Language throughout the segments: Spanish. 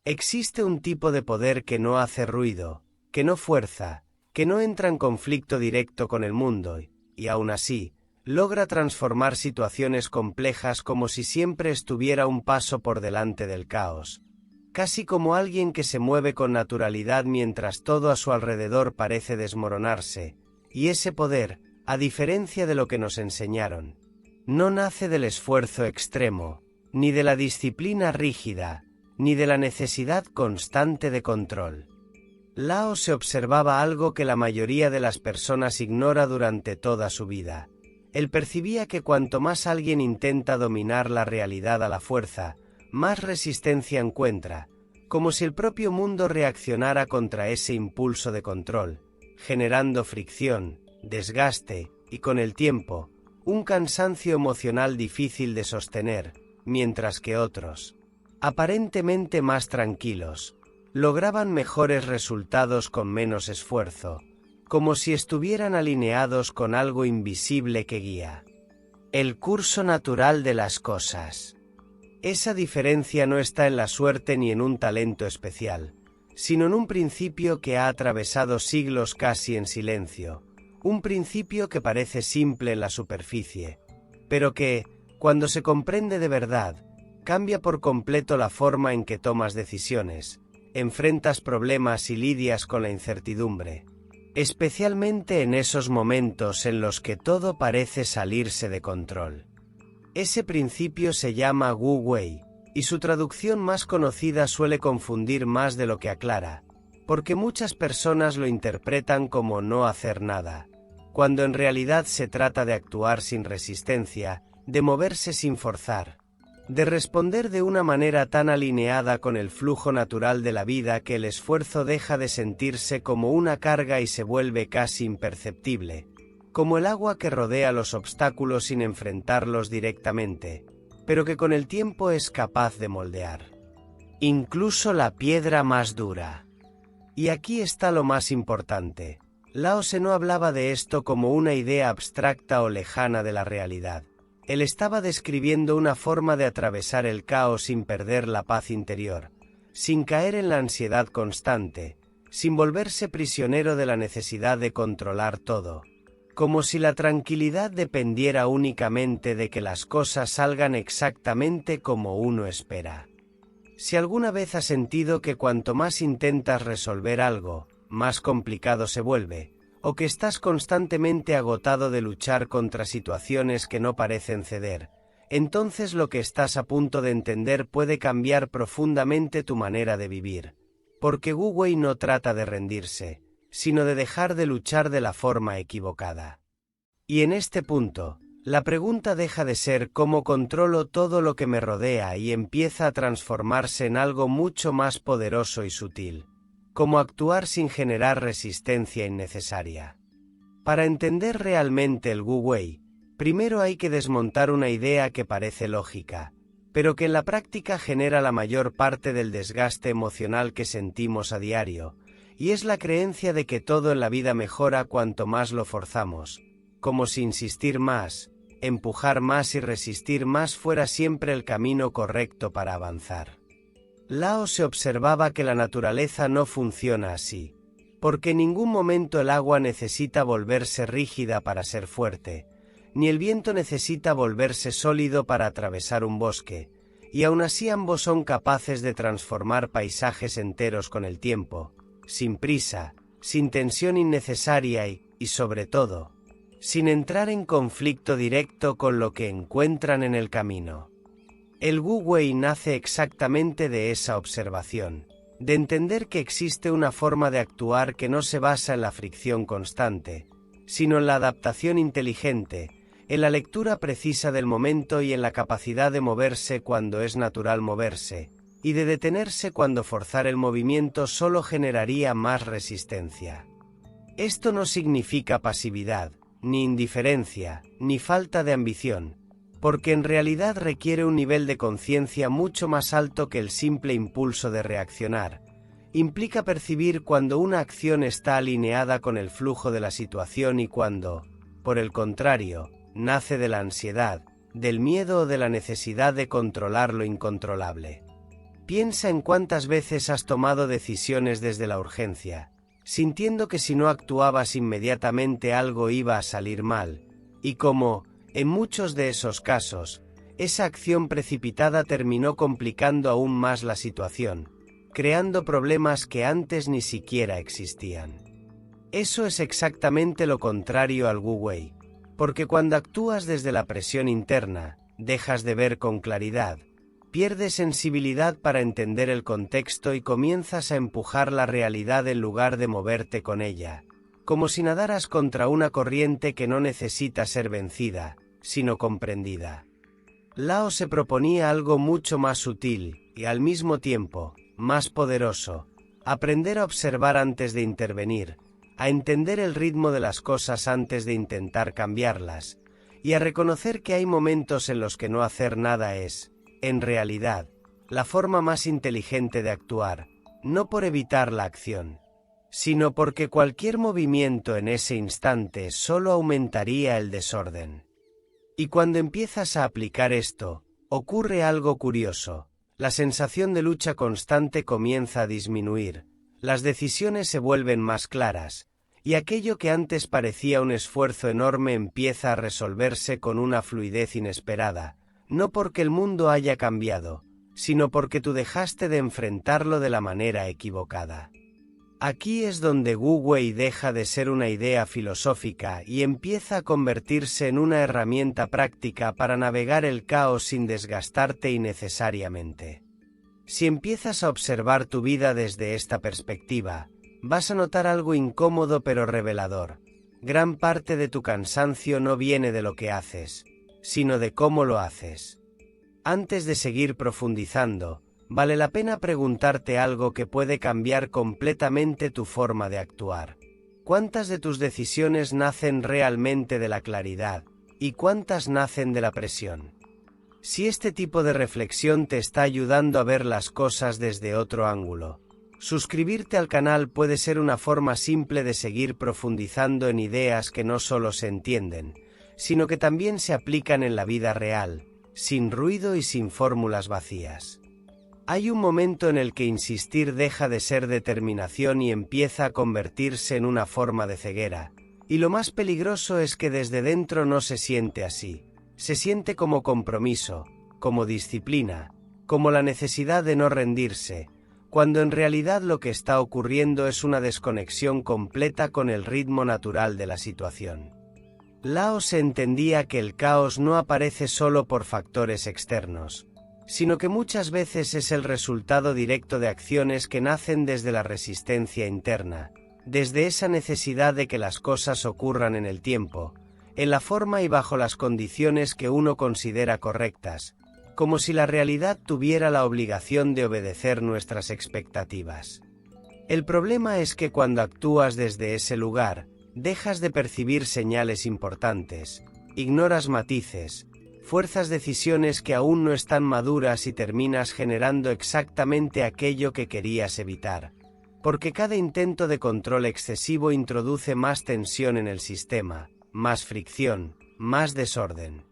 Existe un tipo de poder que no hace ruido, que no fuerza, que no entra en conflicto directo con el mundo, y aún así, logra transformar situaciones complejas como si siempre estuviera un paso por delante del caos. Casi como alguien que se mueve con naturalidad mientras todo a su alrededor parece desmoronarse, y ese poder, a diferencia de lo que nos enseñaron, no nace del esfuerzo extremo, ni de la disciplina rígida, ni de la necesidad constante de control. Lao se observaba algo que la mayoría de las personas ignora durante toda su vida. Él percibía que cuanto más alguien intenta dominar la realidad a la fuerza, más resistencia encuentra, como si el propio mundo reaccionara contra ese impulso de control, generando fricción, desgaste y, con el tiempo, un cansancio emocional difícil de sostener, mientras que otros, aparentemente más tranquilos, lograban mejores resultados con menos esfuerzo, como si estuvieran alineados con algo invisible que guía. El curso natural de las cosas. Esa diferencia no está en la suerte ni en un talento especial, sino en un principio que ha atravesado siglos casi en silencio, un principio que parece simple en la superficie, pero que, cuando se comprende de verdad, cambia por completo la forma en que tomas decisiones, enfrentas problemas y lidias con la incertidumbre, especialmente en esos momentos en los que todo parece salirse de control. Ese principio se llama Wu Wei, y su traducción más conocida suele confundir más de lo que aclara, porque muchas personas lo interpretan como no hacer nada, cuando en realidad se trata de actuar sin resistencia, de moverse sin forzar, de responder de una manera tan alineada con el flujo natural de la vida que el esfuerzo deja de sentirse como una carga y se vuelve casi imperceptible, como el agua que rodea los obstáculos sin enfrentarlos directamente, pero que con el tiempo es capaz de moldear incluso la piedra más dura. Y aquí está lo más importante. Lao Tse no hablaba de esto como una idea abstracta o lejana de la realidad. Él estaba describiendo una forma de atravesar el caos sin perder la paz interior, sin caer en la ansiedad constante, sin volverse prisionero de la necesidad de controlar todo, como si la tranquilidad dependiera únicamente de que las cosas salgan exactamente como uno espera. Si alguna vez has sentido que cuanto más intentas resolver algo, más complicado se vuelve, o que estás constantemente agotado de luchar contra situaciones que no parecen ceder, entonces lo que estás a punto de entender puede cambiar profundamente tu manera de vivir, porque Wu Wei no trata de rendirse, sino de dejar de luchar de la forma equivocada. Y en este punto, la pregunta deja de ser cómo controlo todo lo que me rodea y empieza a transformarse en algo mucho más poderoso y sutil, como actuar sin generar resistencia innecesaria. Para entender realmente el Wu Wei, primero hay que desmontar una idea que parece lógica, pero que en la práctica genera la mayor parte del desgaste emocional que sentimos a diario, y es la creencia de que todo en la vida mejora cuanto más lo forzamos, como si insistir más, empujar más y resistir más fuera siempre el camino correcto para avanzar. Lao se observaba que la naturaleza no funciona así, porque en ningún momento el agua necesita volverse rígida para ser fuerte, ni el viento necesita volverse sólido para atravesar un bosque, y aún así ambos son capaces de transformar paisajes enteros con el tiempo, sin prisa, sin tensión innecesaria y sobre todo, sin entrar en conflicto directo con lo que encuentran en el camino. El Wu Wei nace exactamente de esa observación, de entender que existe una forma de actuar que no se basa en la fricción constante, sino en la adaptación inteligente, en la lectura precisa del momento y en la capacidad de moverse cuando es natural moverse, y de detenerse cuando forzar el movimiento solo generaría más resistencia. Esto no significa pasividad, ni indiferencia, ni falta de ambición, porque en realidad requiere un nivel de conciencia mucho más alto que el simple impulso de reaccionar. Implica percibir cuando una acción está alineada con el flujo de la situación y cuando, por el contrario, nace de la ansiedad, del miedo o de la necesidad de controlar lo incontrolable. Piensa en cuántas veces has tomado decisiones desde la urgencia, sintiendo que si no actuabas inmediatamente algo iba a salir mal, y como, en muchos de esos casos, esa acción precipitada terminó complicando aún más la situación, creando problemas que antes ni siquiera existían. Eso es exactamente lo contrario al Wu Wei, porque cuando actúas desde la presión interna, dejas de ver con claridad, pierdes sensibilidad para entender el contexto y comienzas a empujar la realidad en lugar de moverte con ella, como si nadaras contra una corriente que no necesita ser vencida, sino comprendida. Lao se proponía algo mucho más sutil y al mismo tiempo, más poderoso: aprender a observar antes de intervenir, a entender el ritmo de las cosas antes de intentar cambiarlas, y a reconocer que hay momentos en los que no hacer nada es, en realidad, la forma más inteligente de actuar, no por evitar la acción, sino porque cualquier movimiento en ese instante solo aumentaría el desorden. Y cuando empiezas a aplicar esto, ocurre algo curioso: la sensación de lucha constante comienza a disminuir, las decisiones se vuelven más claras, y aquello que antes parecía un esfuerzo enorme empieza a resolverse con una fluidez inesperada, no porque el mundo haya cambiado, sino porque tú dejaste de enfrentarlo de la manera equivocada. Aquí es donde Wu Wei deja de ser una idea filosófica y empieza a convertirse en una herramienta práctica para navegar el caos sin desgastarte innecesariamente. Si empiezas a observar tu vida desde esta perspectiva, vas a notar algo incómodo pero revelador. Gran parte de tu cansancio no viene de lo que haces, sino de cómo lo haces. Antes de seguir profundizando, vale la pena preguntarte algo que puede cambiar completamente tu forma de actuar. ¿Cuántas de tus decisiones nacen realmente de la claridad, y cuántas nacen de la presión? Si este tipo de reflexión te está ayudando a ver las cosas desde otro ángulo, suscribirte al canal puede ser una forma simple de seguir profundizando en ideas que no solo se entienden, sino que también se aplican en la vida real, sin ruido y sin fórmulas vacías. Hay un momento en el que insistir deja de ser determinación y empieza a convertirse en una forma de ceguera, y lo más peligroso es que desde dentro no se siente así, se siente como compromiso, como disciplina, como la necesidad de no rendirse, cuando en realidad lo que está ocurriendo es una desconexión completa con el ritmo natural de la situación. Lao se entendía que el caos no aparece solo por factores externos, sino que muchas veces es el resultado directo de acciones que nacen desde la resistencia interna, desde esa necesidad de que las cosas ocurran en el tiempo, en la forma y bajo las condiciones que uno considera correctas, como si la realidad tuviera la obligación de obedecer nuestras expectativas. El problema es que cuando actúas desde ese lugar, dejas de percibir señales importantes, ignoras matices, fuerzas decisiones que aún no están maduras y terminas generando exactamente aquello que querías evitar, porque cada intento de control excesivo introduce más tensión en el sistema, más fricción, más desorden.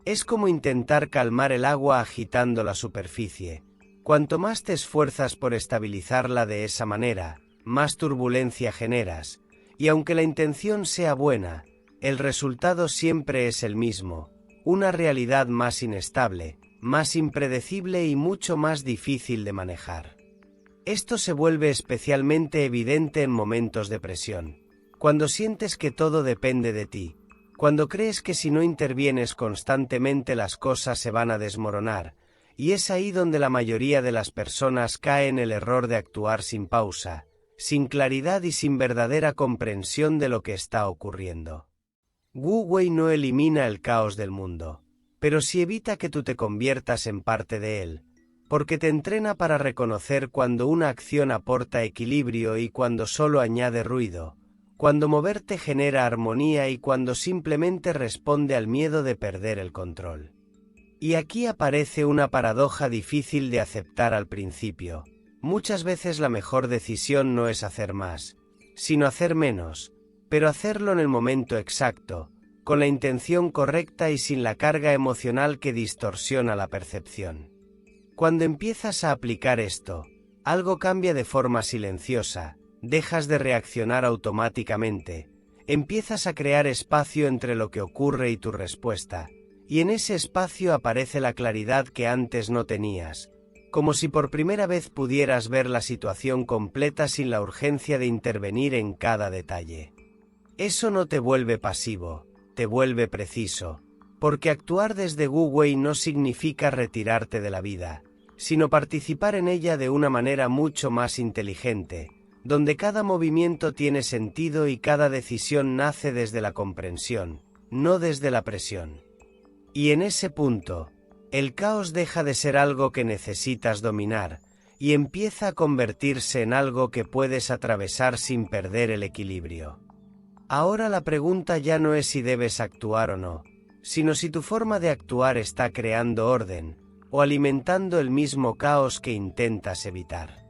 Es como intentar calmar el agua agitando la superficie. Cuanto más te esfuerzas por estabilizarla de esa manera, más turbulencia generas, y aunque la intención sea buena, el resultado siempre es el mismo: una realidad más inestable, más impredecible y mucho más difícil de manejar. Esto se vuelve especialmente evidente en momentos de presión, cuando sientes que todo depende de ti, cuando crees que si no intervienes constantemente las cosas se van a desmoronar, y es ahí donde la mayoría de las personas cae en el error de actuar sin pausa, sin claridad y sin verdadera comprensión de lo que está ocurriendo. Wu Wei no elimina el caos del mundo, pero sí evita que tú te conviertas en parte de él, porque te entrena para reconocer cuando una acción aporta equilibrio y cuando solo añade ruido, cuando moverte genera armonía y cuando simplemente responde al miedo de perder el control. Y aquí aparece una paradoja difícil de aceptar al principio. Muchas veces la mejor decisión no es hacer más, sino hacer menos, pero hacerlo en el momento exacto, con la intención correcta y sin la carga emocional que distorsiona la percepción. Cuando empiezas a aplicar esto, algo cambia de forma silenciosa, dejas de reaccionar automáticamente, empiezas a crear espacio entre lo que ocurre y tu respuesta, y en ese espacio aparece la claridad que antes no tenías, como si por primera vez pudieras ver la situación completa sin la urgencia de intervenir en cada detalle. Eso no te vuelve pasivo, te vuelve preciso, porque actuar desde Wu Wei no significa retirarte de la vida, sino participar en ella de una manera mucho más inteligente, donde cada movimiento tiene sentido y cada decisión nace desde la comprensión, no desde la presión. Y en ese punto, el caos deja de ser algo que necesitas dominar, y empieza a convertirse en algo que puedes atravesar sin perder el equilibrio. Ahora la pregunta ya no es si debes actuar o no, sino si tu forma de actuar está creando orden, o alimentando el mismo caos que intentas evitar.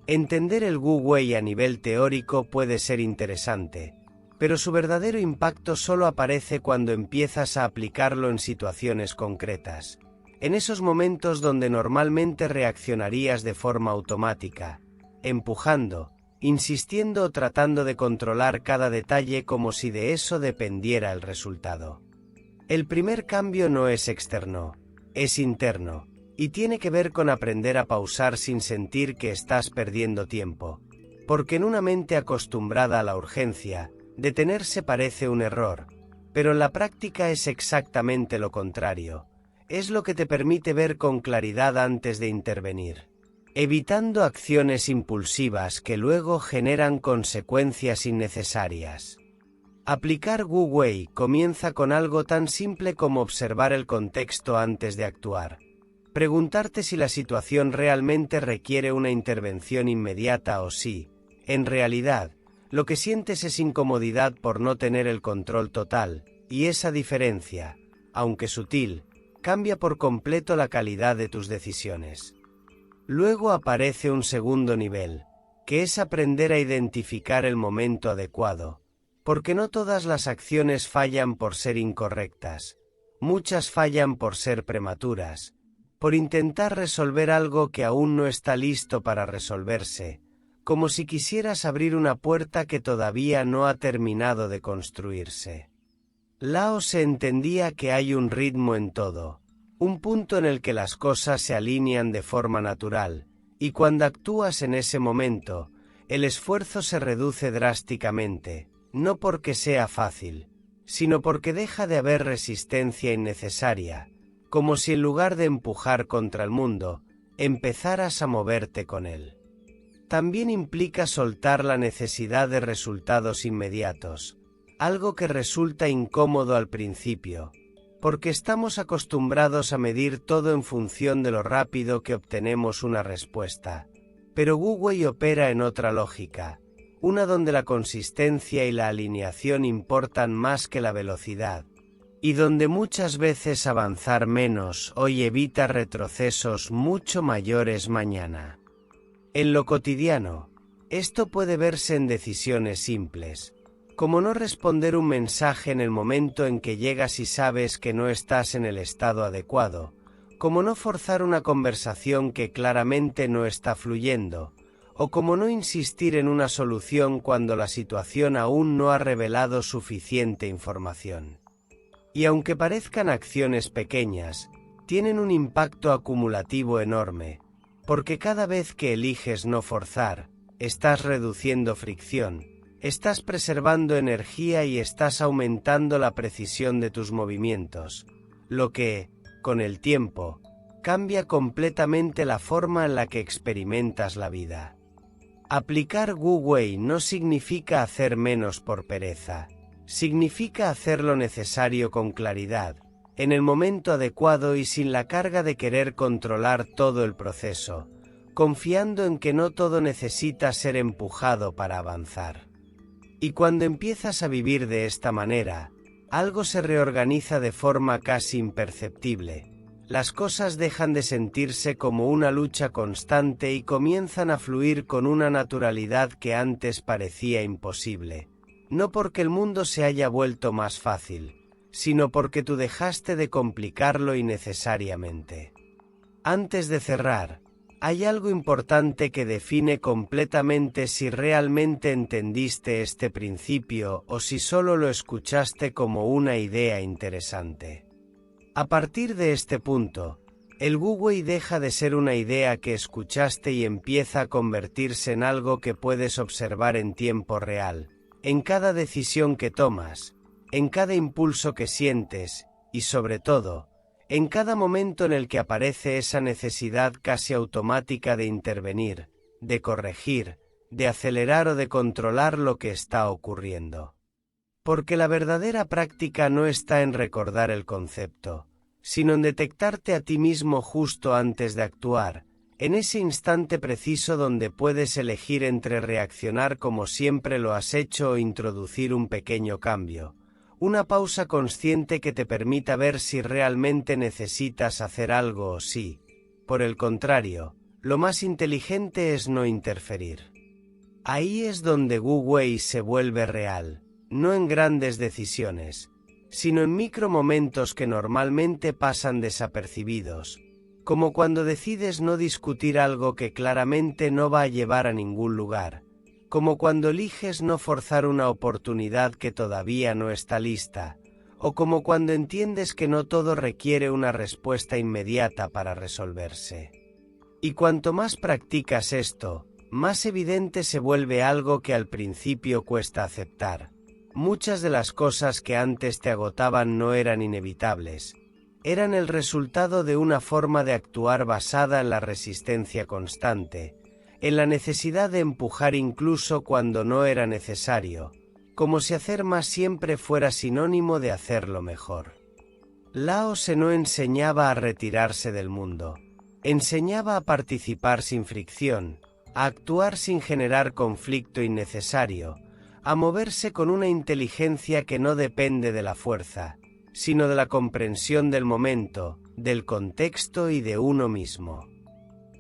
Entender el Wu Wei a nivel teórico puede ser interesante, pero su verdadero impacto solo aparece cuando empiezas a aplicarlo en situaciones concretas, en esos momentos donde normalmente reaccionarías de forma automática, empujando, insistiendo o tratando de controlar cada detalle como si de eso dependiera el resultado. El primer cambio no es externo, es interno, y tiene que ver con aprender a pausar sin sentir que estás perdiendo tiempo, porque en una mente acostumbrada a la urgencia, detenerse parece un error, pero en la práctica es exactamente lo contrario, es lo que te permite ver con claridad antes de intervenir, evitando acciones impulsivas que luego generan consecuencias innecesarias. Aplicar Wu Wei comienza con algo tan simple como observar el contexto antes de actuar. Preguntarte si la situación realmente requiere una intervención inmediata o si, en realidad, lo que sientes es incomodidad por no tener el control total, y esa diferencia, aunque sutil, cambia por completo la calidad de tus decisiones. Luego aparece un segundo nivel, que es aprender a identificar el momento adecuado, porque no todas las acciones fallan por ser incorrectas, muchas fallan por ser prematuras, por intentar resolver algo que aún no está listo para resolverse, como si quisieras abrir una puerta que todavía no ha terminado de construirse. Lao se entendía que hay un ritmo en todo, un punto en el que las cosas se alinean de forma natural, y cuando actúas en ese momento, el esfuerzo se reduce drásticamente, no porque sea fácil, sino porque deja de haber resistencia innecesaria, como si en lugar de empujar contra el mundo, empezaras a moverte con él. También implica soltar la necesidad de resultados inmediatos, algo que resulta incómodo al principio, porque estamos acostumbrados a medir todo en función de lo rápido que obtenemos una respuesta. Pero Wu Wei opera en otra lógica, una donde la consistencia y la alineación importan más que la velocidad, y donde muchas veces avanzar menos hoy evita retrocesos mucho mayores mañana. En lo cotidiano, esto puede verse en decisiones simples, como no responder un mensaje en el momento en que llegas y sabes que no estás en el estado adecuado, como no forzar una conversación que claramente no está fluyendo, o como no insistir en una solución cuando la situación aún no ha revelado suficiente información. Y aunque parezcan acciones pequeñas, tienen un impacto acumulativo enorme, porque cada vez que eliges no forzar, estás reduciendo fricción, estás preservando energía y estás aumentando la precisión de tus movimientos, lo que, con el tiempo, cambia completamente la forma en la que experimentas la vida. Aplicar Wu Wei no significa hacer menos por pereza, significa hacer lo necesario con claridad, en el momento adecuado y sin la carga de querer controlar todo el proceso, confiando en que no todo necesita ser empujado para avanzar. Y cuando empiezas a vivir de esta manera, algo se reorganiza de forma casi imperceptible. Las cosas dejan de sentirse como una lucha constante y comienzan a fluir con una naturalidad que antes parecía imposible. No porque el mundo se haya vuelto más fácil, sino porque tú dejaste de complicarlo innecesariamente. Antes de cerrar, hay algo importante que define completamente si realmente entendiste este principio o si solo lo escuchaste como una idea interesante. A partir de este punto, el Wu Wei deja de ser una idea que escuchaste y empieza a convertirse en algo que puedes observar en tiempo real, en cada decisión que tomas, en cada impulso que sientes y, sobre todo, en cada momento en el que aparece esa necesidad casi automática de intervenir, de corregir, de acelerar o de controlar lo que está ocurriendo. Porque la verdadera práctica no está en recordar el concepto, sino en detectarte a ti mismo justo antes de actuar, en ese instante preciso donde puedes elegir entre reaccionar como siempre lo has hecho o introducir un pequeño cambio. Una pausa consciente que te permita ver si realmente necesitas hacer algo o si, por el contrario, lo más inteligente es no interferir. Ahí es donde Wu Wei se vuelve real, no en grandes decisiones, sino en micromomentos que normalmente pasan desapercibidos, como cuando decides no discutir algo que claramente no va a llevar a ningún lugar, como cuando eliges no forzar una oportunidad que todavía no está lista, o como cuando entiendes que no todo requiere una respuesta inmediata para resolverse. Y cuanto más practicas esto, más evidente se vuelve algo que al principio cuesta aceptar. Muchas de las cosas que antes te agotaban no eran inevitables, eran el resultado de una forma de actuar basada en la resistencia constante, en la necesidad de empujar incluso cuando no era necesario, como si hacer más siempre fuera sinónimo de hacerlo mejor. Lao Tse no enseñaba a retirarse del mundo, enseñaba a participar sin fricción, a actuar sin generar conflicto innecesario, a moverse con una inteligencia que no depende de la fuerza, sino de la comprensión del momento, del contexto y de uno mismo.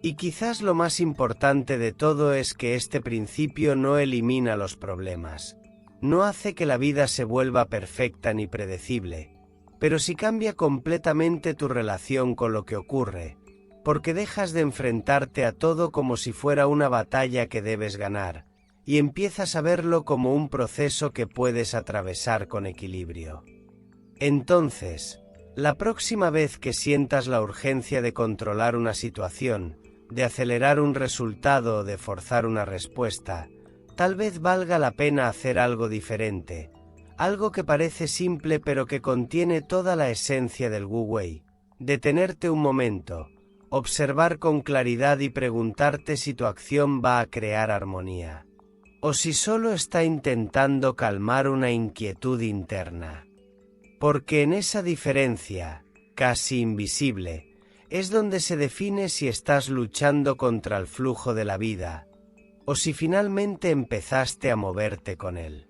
Y quizás lo más importante de todo es que este principio no elimina los problemas, no hace que la vida se vuelva perfecta ni predecible, pero sí cambia completamente tu relación con lo que ocurre, porque dejas de enfrentarte a todo como si fuera una batalla que debes ganar, y empiezas a verlo como un proceso que puedes atravesar con equilibrio. Entonces, la próxima vez que sientas la urgencia de controlar una situación, de acelerar un resultado o de forzar una respuesta, tal vez valga la pena hacer algo diferente, algo que parece simple pero que contiene toda la esencia del Wu Wei, detenerte un momento, observar con claridad y preguntarte si tu acción va a crear armonía, o si solo está intentando calmar una inquietud interna. Porque en esa diferencia, casi invisible, es donde se define si estás luchando contra el flujo de la vida, o si finalmente empezaste a moverte con él.